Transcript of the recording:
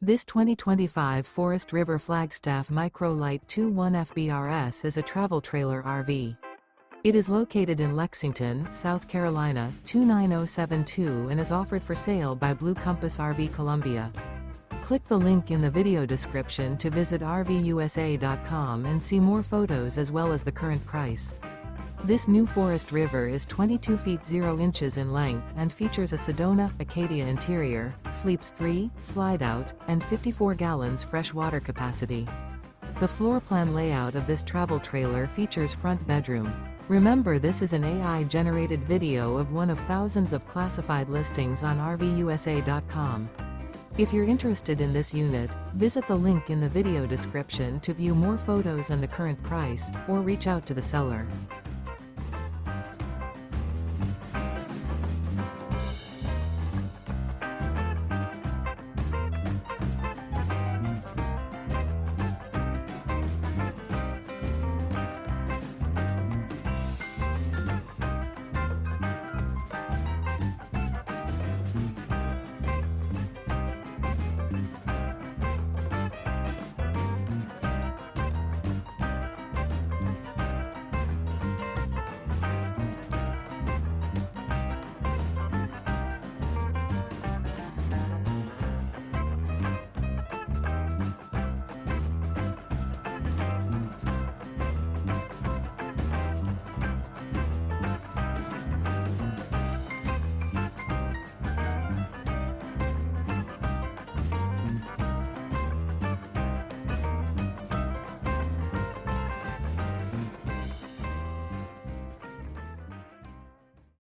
This 2025 Forest River Flagstaff Micro Lite 2.1 FBRS is a travel trailer RV. It is located in Lexington, South Carolina, 29072 and is offered for sale by Blue Compass RV Columbia. Click the link in the video description to visit RVUSA.com and see more photos as well as the current price. This new Forest River is 22 feet 0 inches in length and features a Sedona, Acadia interior, sleeps 3, Slideout, and 54 gallons fresh water capacity. The floor plan layout of this travel trailer features front bedroom. Remember, this is an AI-generated video of one of thousands of classified listings on RVUSA.com. If you're interested in this unit, visit the link in the video description to view more photos and the current price, or reach out to the seller.